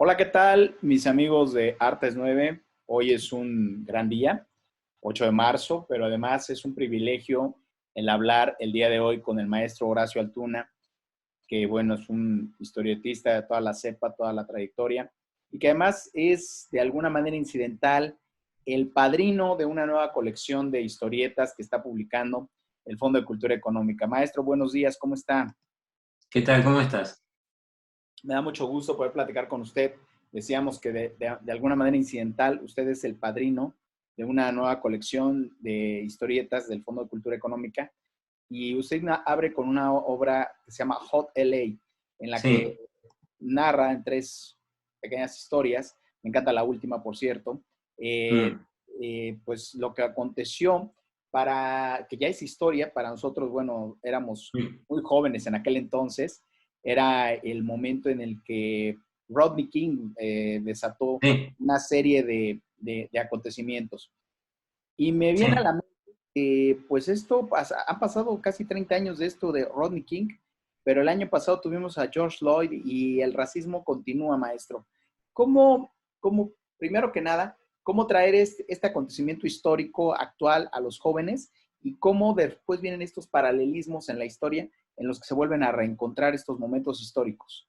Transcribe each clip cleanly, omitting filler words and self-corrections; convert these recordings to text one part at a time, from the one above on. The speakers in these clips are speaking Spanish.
Hola, ¿qué tal, mis amigos de Artes 9? Hoy es un gran día, 8 de marzo, pero además es un privilegio el hablar el día de hoy con el maestro Horacio Altuna, que bueno, es un historietista de toda la cepa, toda la trayectoria, y que además es de alguna manera incidental el padrino de una nueva colección de historietas que está publicando el Fondo de Cultura Económica. Maestro, buenos días, ¿cómo está? ¿Qué tal? ¿Cómo estás? Me da mucho gusto poder platicar con usted. Decíamos que de alguna manera incidental, usted es el padrino de una nueva colección de historietas del Fondo de Cultura Económica y usted abre con una obra que se llama Hot LA, en la que Sí. narra en tres pequeñas historias, me encanta la última, por cierto, eh, Mm, pues lo que aconteció para, que ya es historia, para nosotros, bueno, éramos mm, muy jóvenes en aquel entonces, era el momento en el que Rodney King desató sí, una serie de acontecimientos. Y me sí. viene a la mente que, pues esto, han pasado casi 30 años de esto de Rodney King, pero el año pasado tuvimos a George Floyd y el racismo continúa, maestro. ¿Cómo, primero que nada, cómo traer este acontecimiento histórico actual a los jóvenes y cómo después vienen estos paralelismos en la historia en los que se vuelven a reencontrar estos momentos históricos?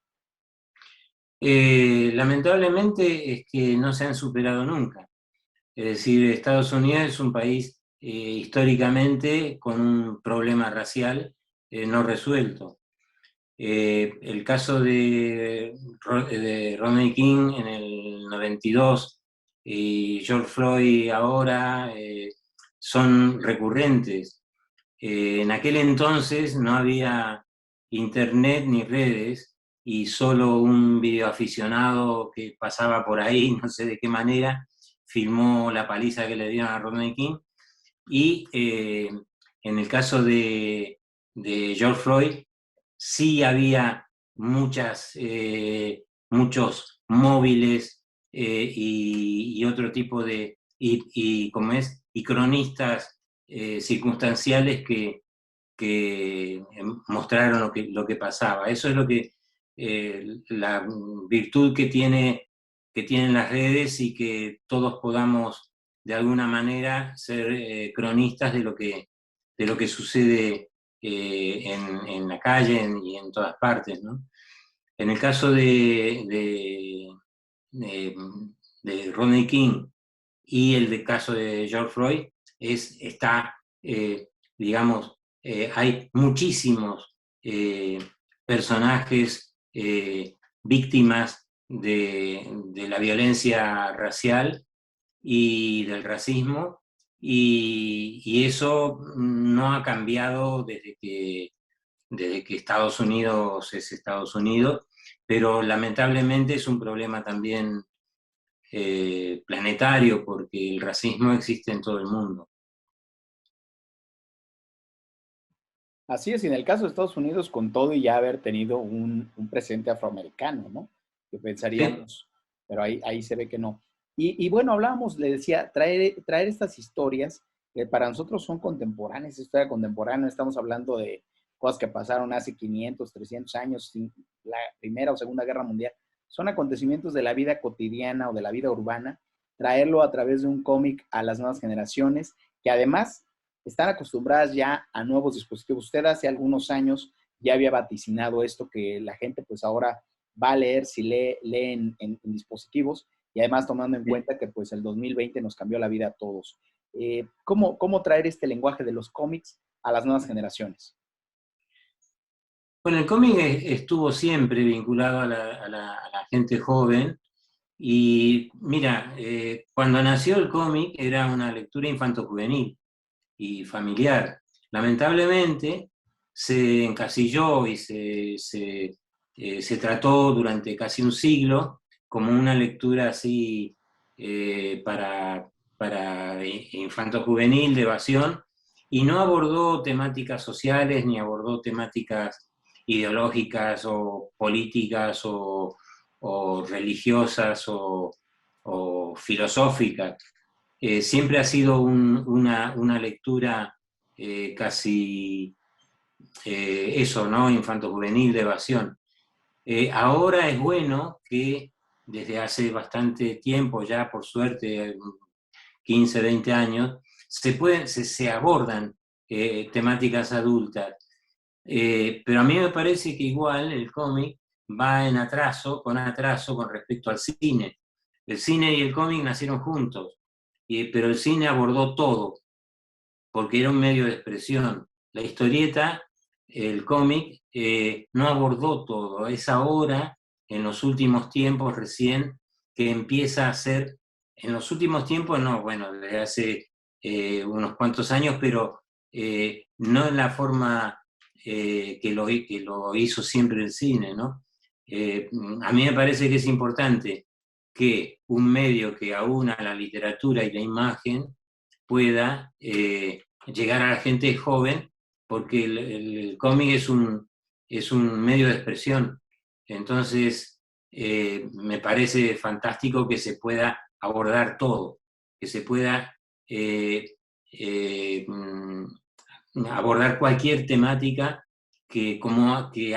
Lamentablemente es que no se han superado nunca. Es decir, Estados Unidos es un país históricamente con un problema racial no resuelto. El caso de Rodney King en el 92 y George Floyd ahora son recurrentes. En aquel entonces no había internet ni redes y solo un videoaficionado que pasaba por ahí, no sé de qué manera, filmó la paliza que le dieron a Rodney King. Y en el caso de George Floyd, sí había muchos móviles y otro tipo como es, y cronistas circunstanciales que mostraron lo que pasaba. Eso es la virtud que tienen las redes y que todos podamos de alguna manera ser cronistas de lo que sucede en la calle y en todas partes, ¿no? En el caso de, de Rodney King y el caso de George Floyd, está, digamos, hay muchísimos personajes víctimas de la violencia racial y del racismo, y eso no ha cambiado desde que Estados Unidos es Estados Unidos, pero lamentablemente es un problema también planetario, porque el racismo existe en todo el mundo. Así es, y en el caso de Estados Unidos, con todo y ya haber tenido un presidente afroamericano, ¿no? Que Sí, pensaríamos, pero ahí se ve que no. Y bueno, hablábamos, le decía, traer estas historias que para nosotros son contemporáneas, historia contemporánea, estamos hablando de cosas que pasaron hace 500, 300 años, la Primera o Segunda Guerra Mundial, son acontecimientos de la vida cotidiana o de la vida urbana, traerlo a través de un cómic a las nuevas generaciones, que además están acostumbradas ya a nuevos dispositivos. Usted hace algunos años ya había vaticinado esto, que la gente pues ahora va a leer si lee en dispositivos y además tomando en sí. cuenta que pues el 2020 nos cambió la vida a todos. ¿Cómo traer este lenguaje de los cómics a las nuevas generaciones? Bueno, el cómic estuvo siempre vinculado a la gente joven. Y mira, cuando nació el cómic era una lectura infanto-juvenil y familiar. Lamentablemente se encasilló y se trató durante casi un siglo como una lectura así para infanto-juvenil de evasión, y no abordó temáticas sociales ni abordó temáticas ideológicas o políticas o religiosas o filosóficas. Siempre ha sido una lectura casi eso, ¿no? Infanto-juvenil de evasión. Ahora es bueno que desde hace bastante tiempo, ya por suerte, 15, 20 años, se abordan temáticas adultas. Pero a mí me parece que igual el cómic va en atraso con respecto al cine. El cine y el cómic nacieron juntos, pero el cine abordó todo, porque era un medio de expresión. La historieta, el cómic, no abordó todo. Es ahora, en los últimos tiempos recién, que empieza a ser, en los últimos tiempos no, bueno, desde hace unos cuantos años, pero no en la forma que lo hizo siempre el cine, ¿no? A mí me parece que es importante que un medio que aúna la literatura y la imagen pueda llegar a la gente joven, porque el cómic es un medio de expresión. Entonces, me parece fantástico que se pueda abordar todo, que se pueda eh, abordar cualquier temática que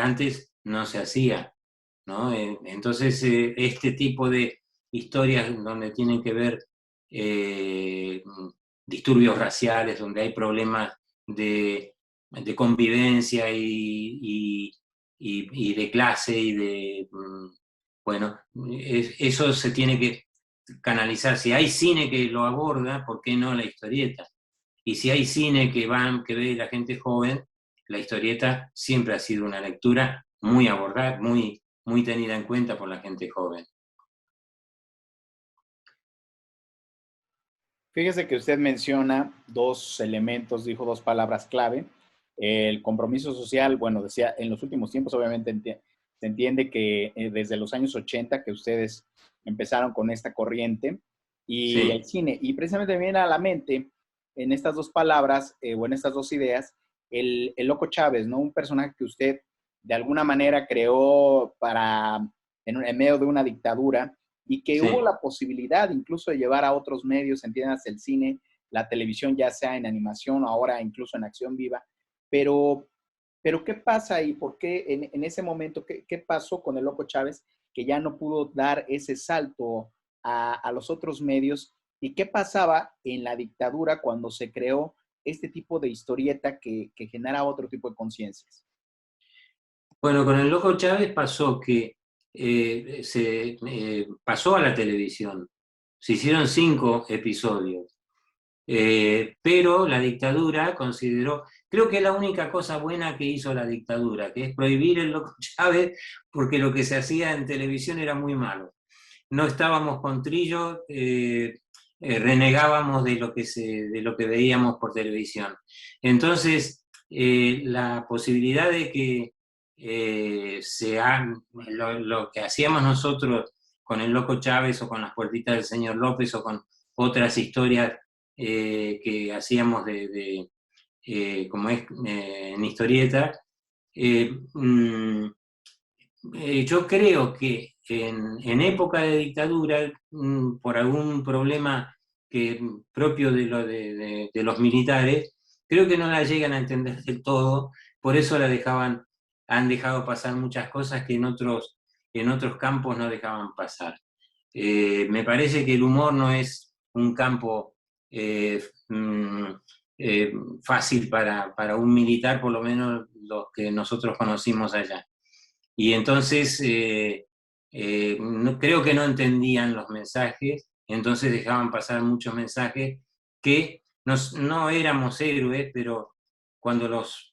antes no se hacía, ¿no? Entonces, este tipo de historias donde tienen que ver eh, disturbios raciales, donde hay problemas de convivencia y de clase y de, bueno, eso se tiene que canalizar. Si hay cine que lo aborda, ¿por qué no la historieta? Y si hay cine que ve la gente joven, la historieta siempre ha sido una lectura muy abordada, muy tenida en cuenta por la gente joven. Fíjese que usted menciona dos elementos, dijo dos palabras clave. El compromiso social, bueno, decía, en los últimos tiempos obviamente se entiende que desde los años 80 que ustedes empezaron con esta corriente y el Sí, cine. Y precisamente me viene a la mente en estas dos palabras o en estas dos ideas el Loco Chávez, ¿no? Un personaje que usted de alguna manera creó en medio de una dictadura y que hubo sí. la posibilidad incluso de llevar a otros medios, entiendas, el cine, la televisión, ya sea en animación o ahora incluso en acción viva, pero, pero ¿qué pasa y por qué en ese momento, qué pasó con el Loco Chávez que ya no pudo dar ese salto a los otros medios? ¿Y qué pasaba en la dictadura cuando se creó este tipo de historieta que genera otro tipo de conciencias? Bueno, con el Loco Chávez pasó que se pasó a la televisión. Se hicieron 5 episodios. Pero la dictadura consideró, creo que es la única cosa buena que hizo la dictadura, que es prohibir el Loco Chávez, porque lo que se hacía en televisión era muy malo. No estábamos con Trillo, renegábamos de lo que veíamos por televisión. Entonces, la posibilidad de que lo que hacíamos nosotros con el Loco Chávez o con las puertitas del señor López o con otras historias que hacíamos como es en historieta, eh, mm, yo creo que en época de dictadura, por algún problema propio de los militares, creo que no la llegan a entender del todo, por eso han dejado pasar muchas cosas que en otros campos no dejaban pasar. Me parece que el humor no es un campo eh, mm, eh, fácil para un militar, por lo menos los que nosotros conocimos allá. Y entonces creo que no entendían los mensajes, entonces dejaban pasar muchos mensajes que no éramos héroes, pero cuando los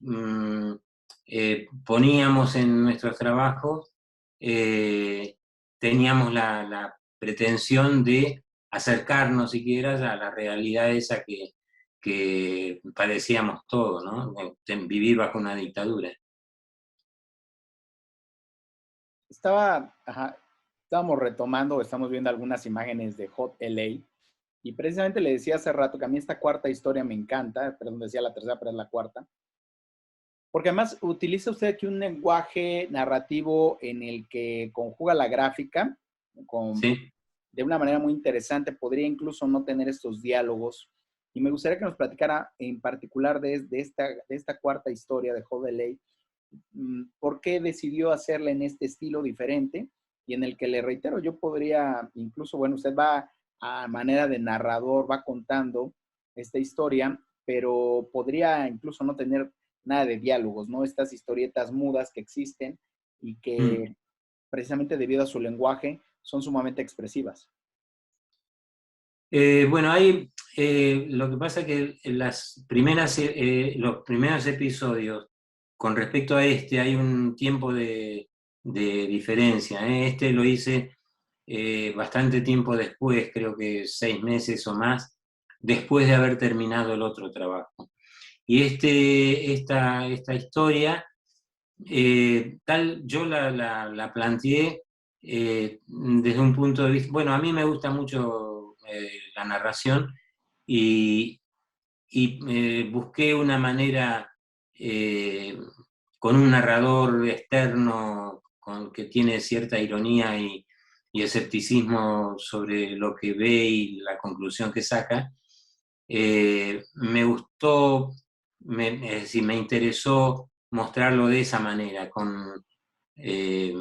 poníamos en nuestros trabajos, eh, teníamos la pretensión de acercarnos siquiera a la realidad esa que padecíamos todos, ¿no? De vivir bajo una dictadura. Ajá, estábamos retomando, estamos viendo algunas imágenes de Hot LA y precisamente le decía hace rato que a mí esta cuarta historia me encanta, perdón, decía la tercera, pero es la cuarta, porque además utiliza usted aquí un lenguaje narrativo en el que conjuga la gráfica con, ¿Sí? de una manera muy interesante, podría incluso no tener estos diálogos. Y me gustaría que nos platicara en particular de esta cuarta historia de Hot LA, ¿por qué decidió hacerla en este estilo diferente? y en el que le reitero, yo podría, incluso, bueno, usted va a manera de narrador, va contando esta historia, pero podría incluso no tener nada de diálogos, ¿no? Estas historietas mudas que existen y Mm. que precisamente debido a su lenguaje son sumamente expresivas. Bueno, lo que pasa es que en los primeros episodios, con respecto a este, hay un tiempo de diferencia, ¿eh? Este lo hice bastante tiempo después, creo que 6 meses o más, después de haber terminado el otro trabajo. Y esta historia, yo la planteé desde un punto de vista, bueno, a mí me gusta mucho la narración y, busqué una manera eh, con un narrador externo que tiene cierta ironía y escepticismo sobre lo que ve y la conclusión que saca. Me gustó, es decir, me interesó mostrarlo de esa manera, eh,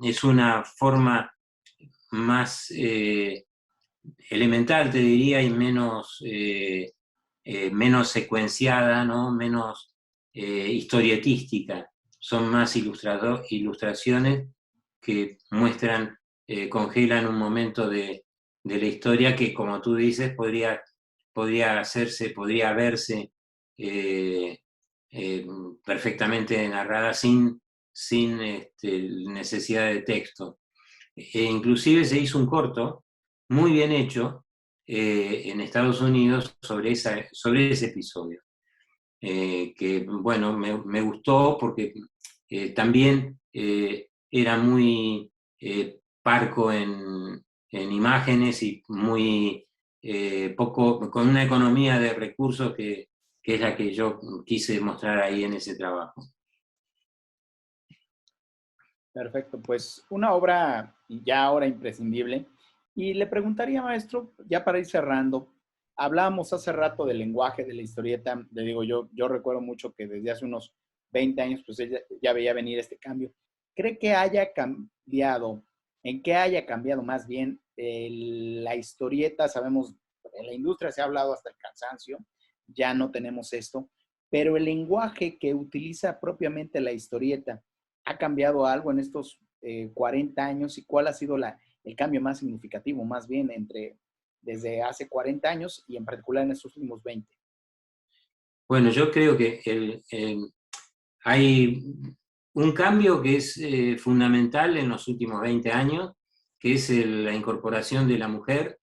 es una forma más elemental, te diría, y menos secuenciada, ¿no? Menos historietística. Son más ilustraciones que muestran, congelan un momento de la historia que, como tú dices, podría verse eh, eh, perfectamente narrada sin necesidad de texto. Inclusive se hizo un corto muy bien hecho en Estados Unidos sobre ese episodio, que bueno, me gustó porque también era muy parco en imágenes y muy poco, con una economía de recursos que es la que yo quise mostrar ahí en ese trabajo. Perfecto, pues una obra ya ahora imprescindible. Y le preguntaría, maestro, ya para ir cerrando, hablábamos hace rato del lenguaje de la historieta, le digo yo recuerdo mucho que desde hace unos 20 años, pues ella ya veía venir este cambio. ¿Cree que haya cambiado, en qué haya cambiado más bien la historieta? Sabemos, en la industria se ha hablado hasta el cansancio, ya no tenemos esto, pero el lenguaje que utiliza propiamente la historieta, ¿ha cambiado algo en estos 40 años y cuál ha sido el cambio más significativo, más bien, desde hace 40 años y en particular en estos últimos 20? Bueno, yo creo que hay un cambio que es fundamental en los últimos 20 años, que es la incorporación de la mujer,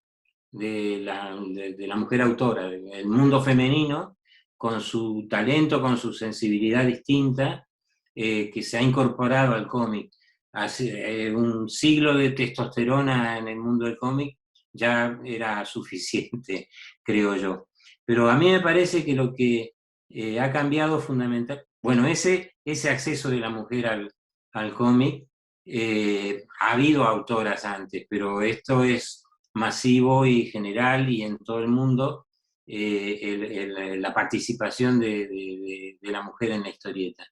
de la mujer autora, el mundo femenino, con su talento, con su sensibilidad distinta, que se ha incorporado al cómic. Hace un siglo de testosterona en el mundo del cómic ya era suficiente, creo yo. Pero a mí me parece que lo que ha cambiado fundamental, bueno, ese acceso de la mujer al cómic, ha habido autoras antes, pero esto es masivo y general y en todo el mundo, la participación de la mujer en la historieta.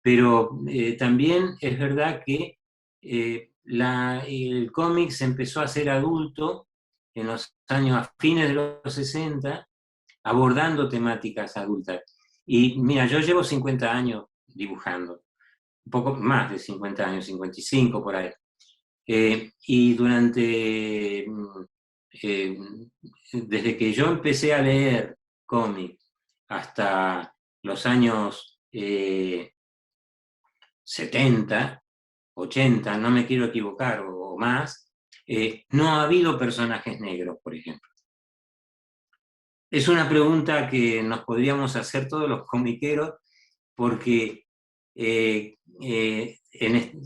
Pero también es verdad que el cómic se empezó a hacer adulto en los años a fines de los 60, abordando temáticas adultas. Y mira, yo llevo 50 años dibujando, un poco más de 50 años, 55 por ahí. Y eh, desde que yo empecé a leer cómics hasta los años 70, 80, no me quiero equivocar, o más, no ha habido personajes negros, por ejemplo. Es una pregunta que nos podríamos hacer todos los comiqueros porque, es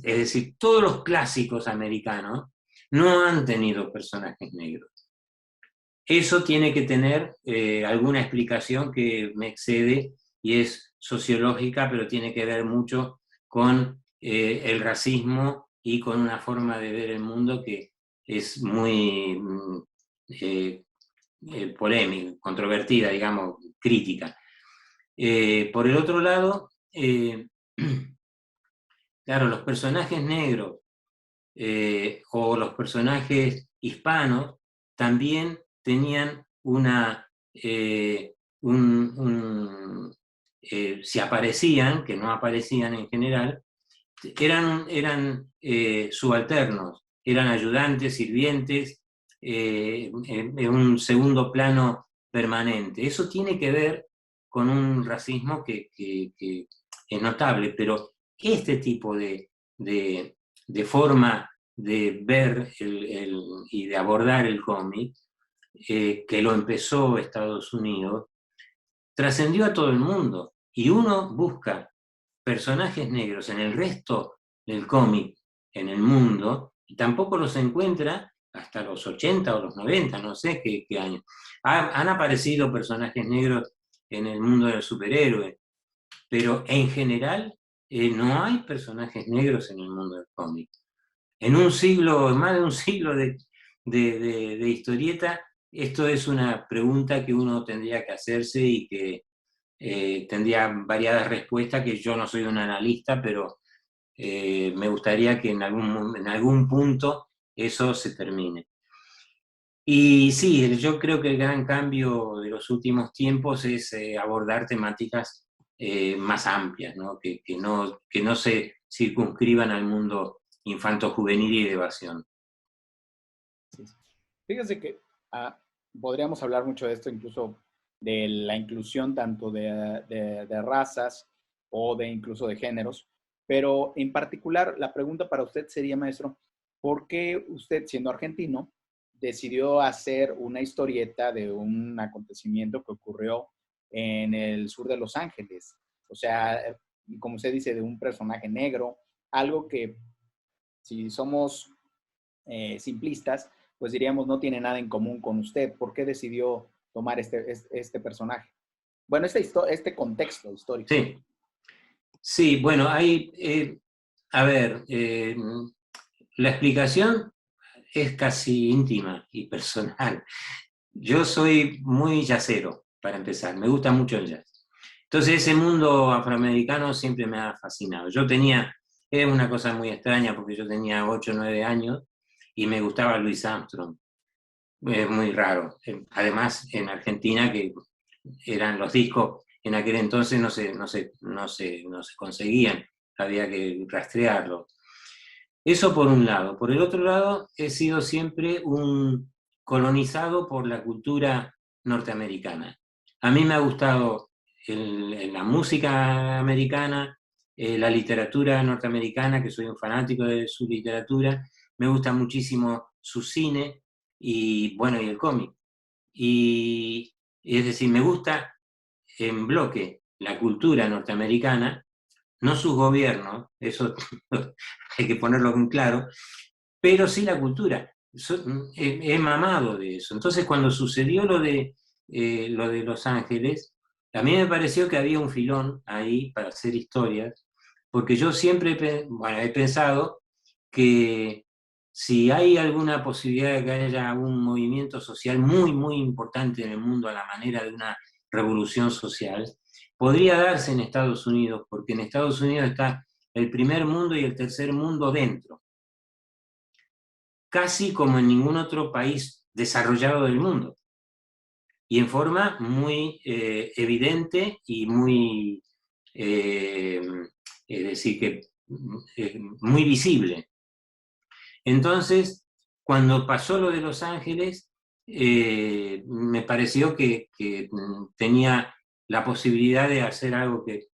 decir, todos los clásicos americanos no han tenido personajes negros. Eso tiene que tener alguna explicación que me excede y es sociológica, pero tiene que ver mucho con el racismo y con una forma de ver el mundo que es muy eh, polémica, controvertida, digamos, crítica. Por el otro lado, claro, los personajes negros o los personajes hispanos también tenían si aparecían, que no aparecían en general, eran subalternos, eran ayudantes, sirvientes, en un segundo plano permanente. Eso tiene que ver con un racismo que es notable, pero este tipo de forma de ver y de abordar el cómic, que lo empezó Estados Unidos, trascendió a todo el mundo. Y uno busca personajes negros en el resto del cómic, en el mundo, y tampoco los encuentra hasta los 80 o los 90, no sé qué año. Han aparecido personajes negros en el mundo del superhéroe, pero en general no hay personajes negros en el mundo del cómic. En un siglo, más de un siglo de historieta, esto es una pregunta que uno tendría que hacerse y que tendría variadas respuestas, que yo no soy un analista, pero me gustaría que en algún punto eso se termine. Y sí, yo creo que el gran cambio de los últimos tiempos es abordar temáticas más amplias, ¿no? Que no se circunscriban al mundo infanto-juvenil y de evasión. Sí, sí. Fíjese que podríamos hablar mucho de esto, incluso de la inclusión tanto de razas o de incluso de géneros, pero en particular la pregunta para usted sería, maestro, ¿por qué usted, siendo argentino, decidió hacer una historieta de un acontecimiento que ocurrió en el sur de Los Ángeles? O sea, como usted dice, de un personaje negro, algo que si somos simplistas, pues diríamos no tiene nada en común con usted. ¿Por qué decidió tomar este personaje? Bueno, este contexto histórico. Sí, sí, bueno, a ver, la explicación es casi íntima y personal. Yo soy muy jazzero, para empezar, me gusta mucho el jazz. Entonces ese mundo afroamericano siempre me ha fascinado. Era una cosa muy extraña porque yo tenía 8 o 9 años y me gustaba Louis Armstrong. Es muy raro. Además, en Argentina, que eran los discos, en aquel entonces no se conseguían, había que rastrearlos. Eso por un lado. Por el otro lado, he sido siempre un colonizado por la cultura norteamericana. A mí me ha gustado la música americana, la literatura norteamericana, que soy un fanático de su literatura, me gusta muchísimo su cine y, bueno, y el cómic. Y es decir, me gusta en bloque la cultura norteamericana, no sus gobiernos, eso hay que ponerlo en claro, pero sí la cultura. He mamado de eso. Entonces, cuando sucedió lo de Los Ángeles, a mí me pareció que había un filón ahí para hacer historias, porque yo siempre he pensado que si hay alguna posibilidad de que haya un movimiento social muy, muy importante en el mundo a la manera de una revolución social, podría darse en Estados Unidos, porque en Estados Unidos está el primer mundo y el tercer mundo dentro, casi como en ningún otro país desarrollado del mundo, y en forma muy evidente y muy, es decir, que muy visible. Entonces, cuando pasó lo de Los Ángeles, me pareció que tenía la posibilidad de hacer algo que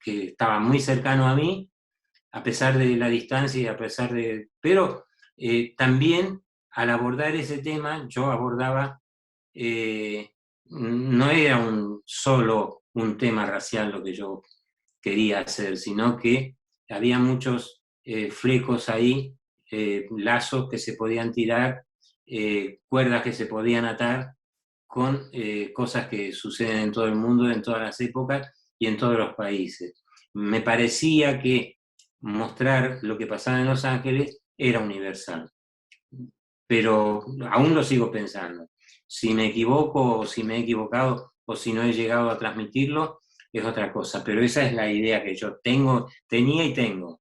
estaba muy cercano a mí, a pesar de la distancia y a pesar de... Pero también al abordar ese tema, yo abordaba, no era solo un tema racial lo que yo quería hacer, sino que había muchos flecos ahí, lazos que se podían tirar, cuerdas que se podían atar con cosas que suceden en todo el mundo, en todas las épocas y en todos los países. Me parecía que mostrar lo que pasaba en Los Ángeles era universal, pero aún lo sigo pensando. Si me equivoco o si me he equivocado o si no he llegado a transmitirlo, es otra cosa, pero esa es la idea que yo tenía y tengo.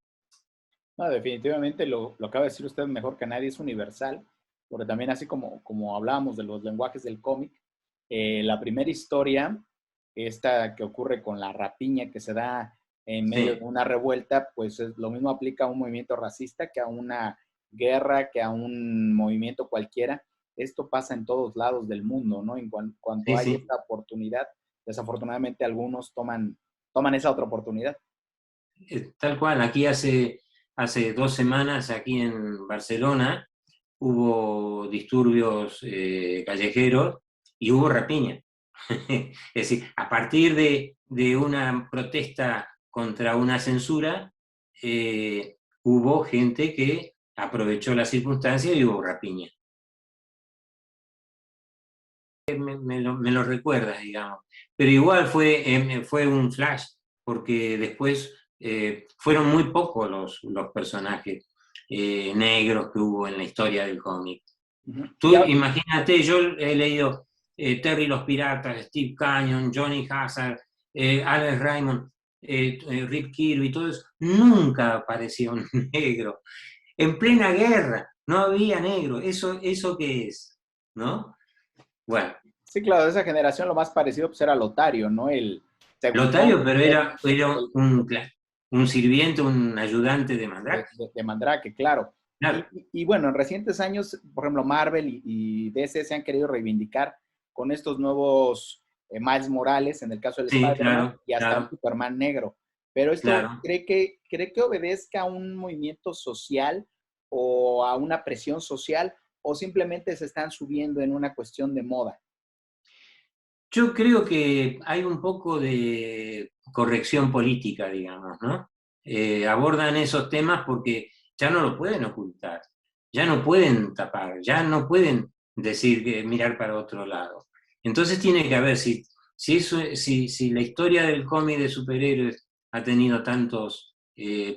No, definitivamente lo acaba de decir usted mejor que nadie, es universal, porque también así como hablábamos de los lenguajes del cómic, la primera historia, esta que ocurre con la rapiña que se da en medio de Sí, una revuelta, pues lo mismo aplica a un movimiento racista que a una guerra, que a un movimiento cualquiera. Esto pasa en todos lados del mundo, ¿no? En cuanto sí, hay sí. esta oportunidad, desafortunadamente algunos toman esa otra oportunidad. Tal cual, aquí hace 2 semanas, aquí en Barcelona, hubo disturbios callejeros y hubo rapiña. Es decir, a partir de una protesta contra una censura, hubo gente que aprovechó la circunstancia y hubo rapiña. Me lo recuerdas, digamos. Pero igual fue un flash, porque después fueron muy pocos los personajes negros que hubo en la historia del cómic. Ujú. Tú imagínate, yo he leído Terry los Piratas, Steve Canyon, Johnny Hazard, Alex Raymond, Rip Kirby, todo eso. Nunca apareció un negro. En plena guerra no había negro. ¿Eso qué es? ¿No? Bueno, Sí, claro, de esa generación lo más parecido pues era Lotario, ¿no? El segundón Lotario, pero era del- un sirviente, un ayudante de Mandrake. de Mandrake, claro. Claro, Y bueno, en recientes años, por ejemplo, Marvel y DC se han querido reivindicar con estos nuevos Miles Morales, en el caso del sí, Spider-Man, claro, y hasta un claro, Superman negro. Pero esto, claro. ¿cree que obedezca a un movimiento social o a una presión social o simplemente se están subiendo en una cuestión de moda? Yo creo que hay un poco de corrección política, digamos, ¿no? Abordan esos temas porque ya no lo pueden ocultar, ya no pueden tapar, ya no pueden decir que mirar para otro lado. Entonces tiene que haber, si la historia del cómic de superhéroes ha tenido tantos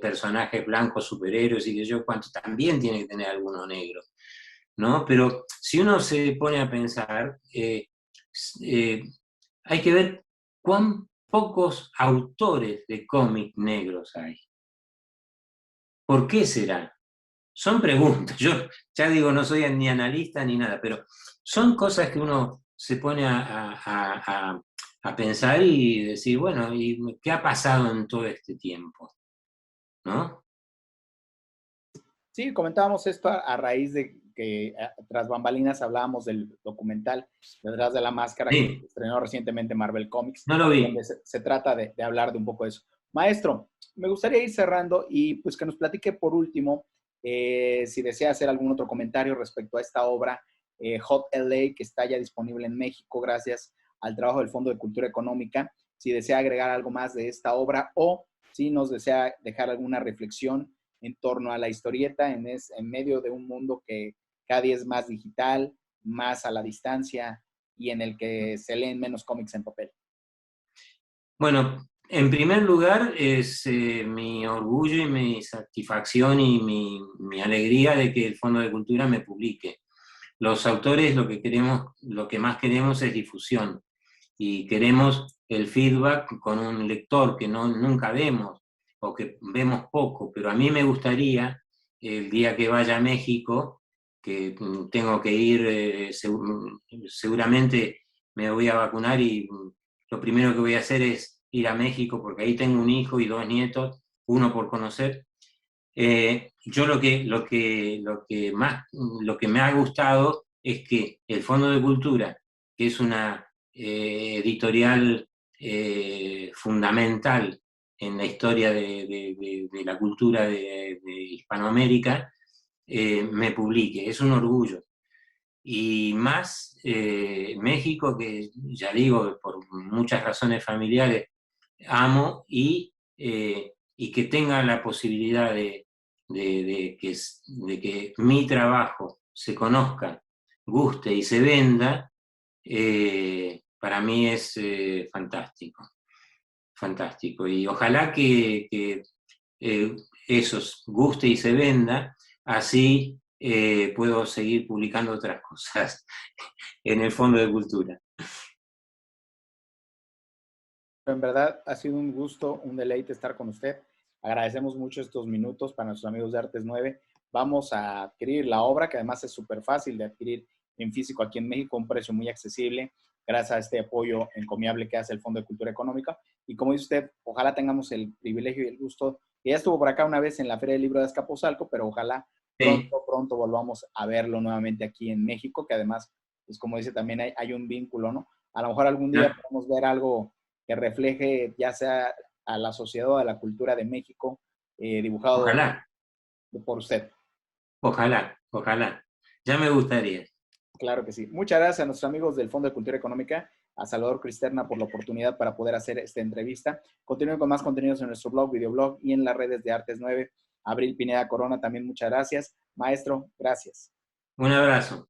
personajes blancos superhéroes y que yo cuánto, también tiene que tener alguno negro, ¿no? Pero si uno se pone a pensar, eh, hay que ver cuán pocos autores de cómics negros hay. ¿Por qué será? Son preguntas. Yo ya digo, no soy ni analista ni nada, pero son cosas que uno se pone a pensar y decir, bueno, ¿y qué ha pasado en todo este tiempo? ¿No? Sí, comentábamos esto a raíz de que tras bambalinas hablábamos del documental Detrás de la Máscara que Sí, estrenó recientemente Marvel Comics, no lo donde vi. se trata de hablar de un poco de eso. Maestro, me gustaría ir cerrando y pues que nos platique por último si desea hacer algún otro comentario respecto a esta obra Hot LA que está ya disponible en México gracias al trabajo del Fondo de Cultura Económica, si desea agregar algo más de esta obra o si nos desea dejar alguna reflexión en torno a la historieta en medio de un mundo que cada día es más digital, más a la distancia y en el que se leen menos cómics en papel. Bueno, en primer lugar es mi orgullo y mi satisfacción y mi alegría de que el Fondo de Cultura me publique. Los autores lo que queremos, lo que más queremos es difusión y queremos el feedback con un lector que nunca vemos o que vemos poco, pero a mí me gustaría el día que vaya a México, que tengo que ir, seguramente me voy a vacunar y lo primero que voy a hacer es ir a México porque ahí tengo un hijo y 2 nietos, uno por conocer. Yo lo que me ha gustado es que el Fondo de Cultura, que es una editorial fundamental en la historia de la cultura de Hispanoamérica, me publique. Es un orgullo. Y más México, que ya digo, por muchas razones familiares, amo y que tenga la posibilidad de que mi trabajo se conozca, guste y se venda, para mí es fantástico, fantástico. Y ojalá que eh, eso guste y se venda, así puedo seguir publicando otras cosas en el Fondo de Cultura. En verdad ha sido un gusto, un deleite estar con usted. Agradecemos mucho estos minutos para nuestros amigos de Artes 9. Vamos a adquirir la obra, que además es súper fácil de adquirir en físico aquí en México, a un precio muy accesible, gracias a este apoyo encomiable que hace el Fondo de Cultura Económica. Y como dice usted, ojalá tengamos el privilegio y el gusto, que ya estuvo por acá una vez en la Feria del Libro de Azcapotzalco, pero ojalá Sí, pronto volvamos a verlo nuevamente aquí en México, que además, pues como dice, también hay un vínculo, ¿no? A lo mejor algún día ah, podemos ver algo que refleje ya sea a la sociedad o a la cultura de México, dibujado ojalá, por usted. ojalá, ojalá. Ya me gustaría. Claro que sí. Muchas gracias a nuestros amigos del Fondo de Cultura Económica, a Salvador Cristerna por la oportunidad para poder hacer esta entrevista. Continúen con más contenidos en nuestro blog, videoblog y en las redes de Artes 9. Abril Pineda Corona, también muchas gracias. Maestro, gracias. Un abrazo.